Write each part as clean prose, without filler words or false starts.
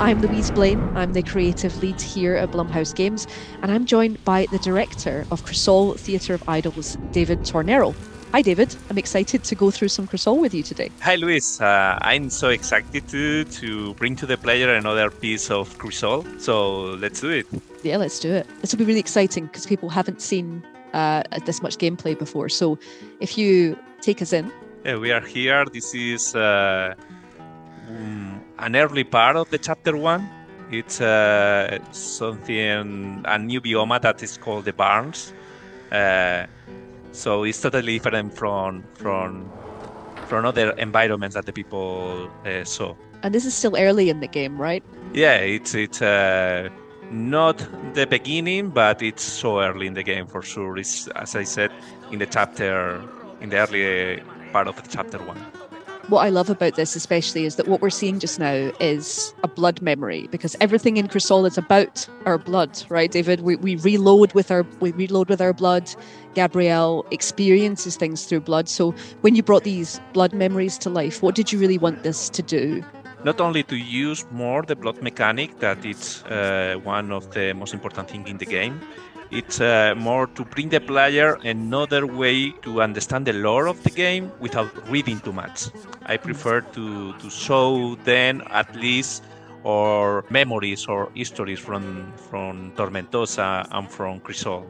I'm Louise Blaine. I'm the creative lead here at Blumhouse Games, and I'm joined by the director of Crisol Theatre of Idols, David Tornero. Hi, David. I'm excited to go through some Crisol with you today. Hi, Luis. I'm so excited to bring to the player another piece of Crisol. So let's do it. Yeah, let's do it. This will be really exciting because people haven't seen this much gameplay before. So if you take us in. Yeah, we are here. This is an early part of the chapter 1. It's a new biome that is called the Barns. So it's totally different from other environments that the people saw. And this is still early in the game, right? Yeah, it's not the beginning, but it's so early in the game for sure. It's, as I said, in the early part of the chapter 1. What I love about this especially is that what we're seeing just now is a blood memory, because everything in Crisol is about our blood, right, David? We reload with our blood. Gabrielle experiences things through blood. So when you brought these blood memories to life, what did you really want this to do? Not only to use more the blood mechanic, that it's one of the most important things in the game. It's more to bring the player another way to understand the lore of the game without reading too much. I prefer to show them at least or memories or histories from Tormentosa and from Crisol.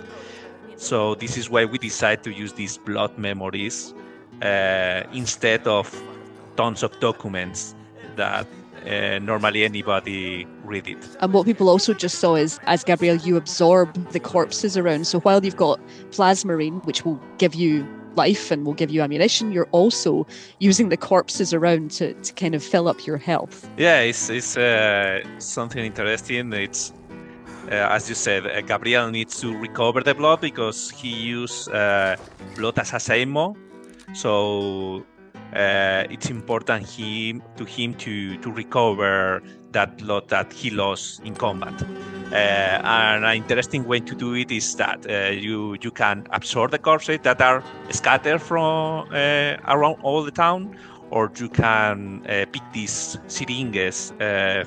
So this is why we decide to use these blood memories instead of tons of documents that normally anybody read it. And what people also just saw is, as Gabrielle, you absorb the corpses around. So while you've got Plasmarine, which will give you life and will give you ammunition, you're also using the corpses around to kind of fill up your health. Yeah, it's something interesting. It's as you said, Gabriel needs to recover the blood because he used blood as a Seimo. So it's important to him to recover that blood that he lost in combat. And an interesting way to do it is that you can absorb the corpses that are scattered from around all the town, or you can pick these syringes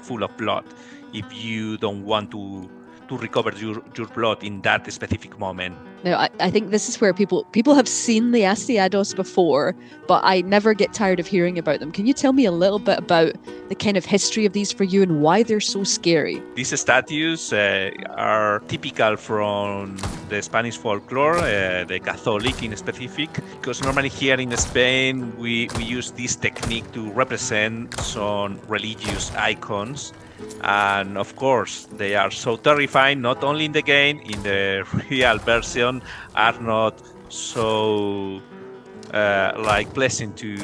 full of blood if you don't want to recover your blood in that specific moment. Now, I think this is where people have seen the Astyados before, but I never get tired of hearing about them. Can you tell me a little bit about the kind of history of these for you and why they're so scary? These statues are typical from the Spanish folklore, the Catholic in specific, because normally here in Spain we use this technique to represent some religious icons. And of course, they are so terrifying, not only in the game, in the real version, are not so pleasant to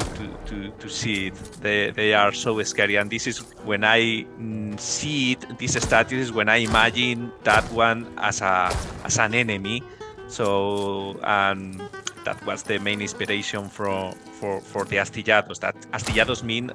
see it. They are so scary, and this is when I see it. These statues, when I imagine that one as an enemy. So that was the main inspiration for the Astillados. That Astillados means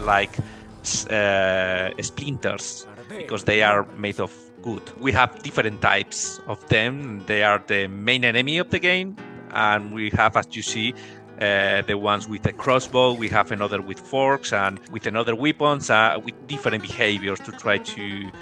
like splinters, because they are made of wood. We have different types of them. They are the main enemy of the game, and we have, as you see, the ones with a crossbow. We have another with forks and with another weapons with different behaviors to try to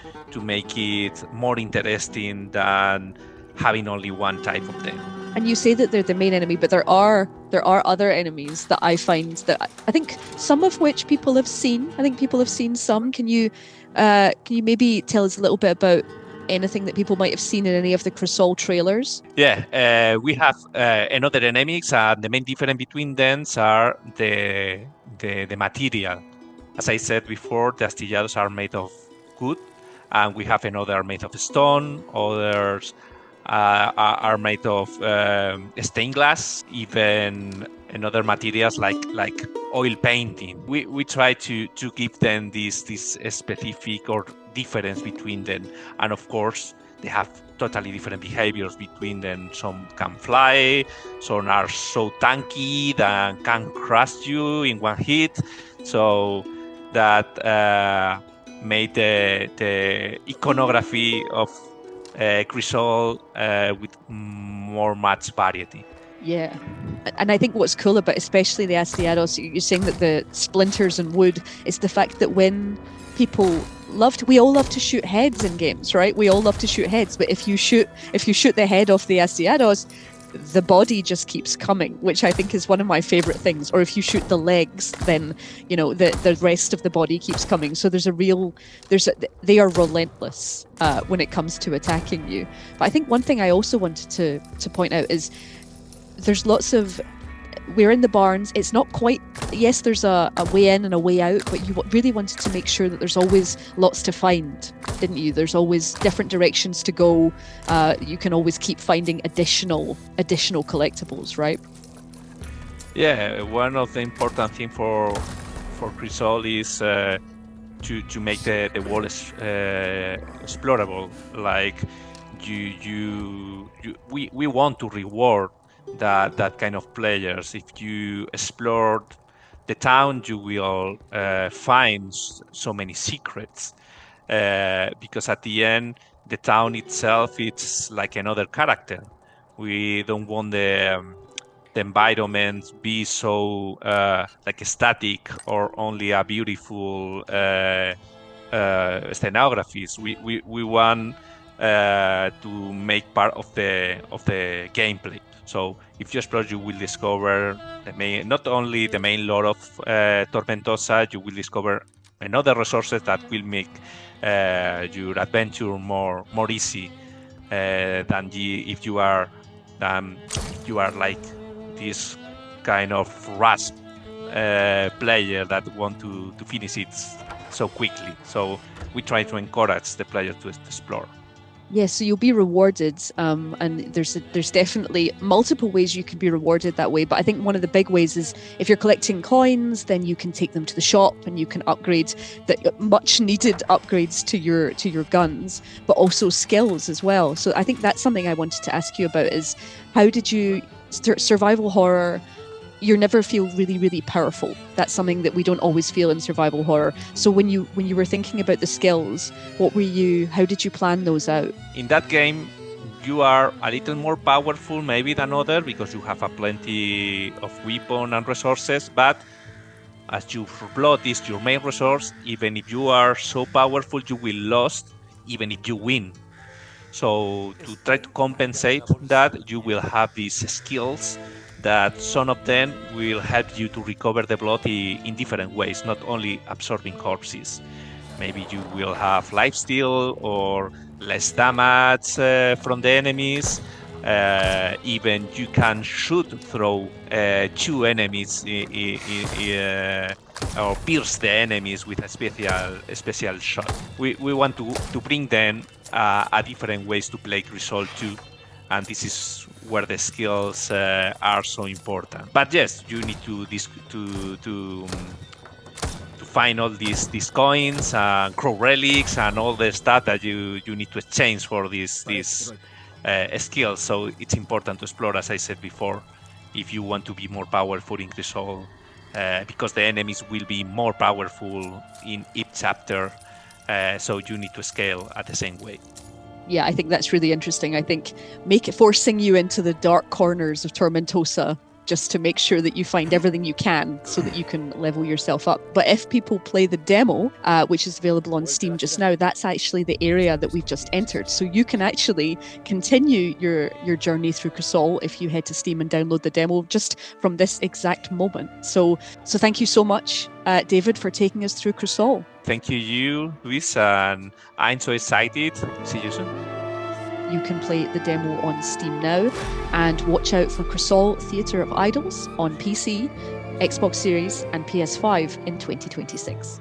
make it more interesting than having only one type of them. And you say that they're the main enemy, but there are other enemies that I find that I think some of which people have seen. I think people have seen some. Can you maybe tell us a little bit about anything that people might have seen in any of the Crisol trailers? Yeah, we have another enemies, and the main difference between them are the material. As I said before, the Astillados are made of wood, and we have another made of stone. Others are made of stained glass, even another materials like oil painting. We try to give them this specific or difference between them, and of course they have totally different behaviors between them. Some can fly, some are so tanky that can crush you in one hit. So that made the iconography of Crisol with much variety. Yeah. And I think what's cool about especially the Astillados, you're saying that the splinters and wood, is the fact that when people we all love to shoot heads in games, right? We all love to shoot heads, but if you shoot the head off the Astiados, the body just keeps coming, which I think is one of my favorite things. Or if you shoot the legs, then the rest of the body keeps coming. So they are relentless when it comes to attacking you. But I think one thing I also wanted to point out is there's lots of, we're in the barns. It's not quite, yes, there's a way in and a way out, but you really wanted to make sure that there's always lots to find, didn't you? There's always different directions to go. You can always keep finding additional collectibles, right? Yeah, one of the important things for Crisol is to make the world explorable. Like we want to reward that kind of players. If you explore the town, you will find so many secrets, because at the end the town itself, it's like another character. We don't want the environment be so like static or only a beautiful scenographies. We want to make part of the gameplay. So if you explore, you will discover not only the main lore of Tormentosa, you will discover another resources that will make your adventure more easy than if you are like this kind of rasp player that want to finish it so quickly. So we try to encourage the player to explore. Yes, so you'll be rewarded, and there's definitely multiple ways you can be rewarded that way. But I think one of the big ways is if you're collecting coins, then you can take them to the shop and you can upgrade the much needed upgrades to your guns, but also skills as well. So I think that's something I wanted to ask you about is how did you survival horror? You never feel really, really powerful. That's something that we don't always feel in survival horror. So when you were thinking about the skills, how did you plan those out? In that game, you are a little more powerful maybe than other because you have a plenty of weapon and resources, but as your blood is your main resource, even if you are so powerful, you will lose even if you win. So to try to compensate that, you will have these skills that some of them will help you to recover the blood in different ways, not only absorbing corpses. Maybe you will have lifesteal or less damage from the enemies. Even you can shoot through two enemies or pierce the enemies with a special shot. We want to bring them a different ways to play Crisol 2. And this is where the skills are so important. But yes, you need to find all these coins and crow relics and all the stuff that you need to exchange for these skills. So it's important to explore, as I said before, if you want to be more powerful in Crisol, because the enemies will be more powerful in each chapter. So you need to scale at the same way. Yeah, I think that's really interesting. I think forcing you into the dark corners of Tormentosa just to make sure that you find everything you can so that you can level yourself up. But if people play the demo, which is available on Steam just now, that's actually the area that we've just entered. So you can actually continue your journey through Crisol if you head to Steam and download the demo just from this exact moment. So thank you so much, David, for taking us through Crisol. Thank you, Luis, and I'm so excited. See you soon. You can play the demo on Steam now, and watch out for Crisol Theatre of Idols on PC, Xbox Series and PS5 in 2026.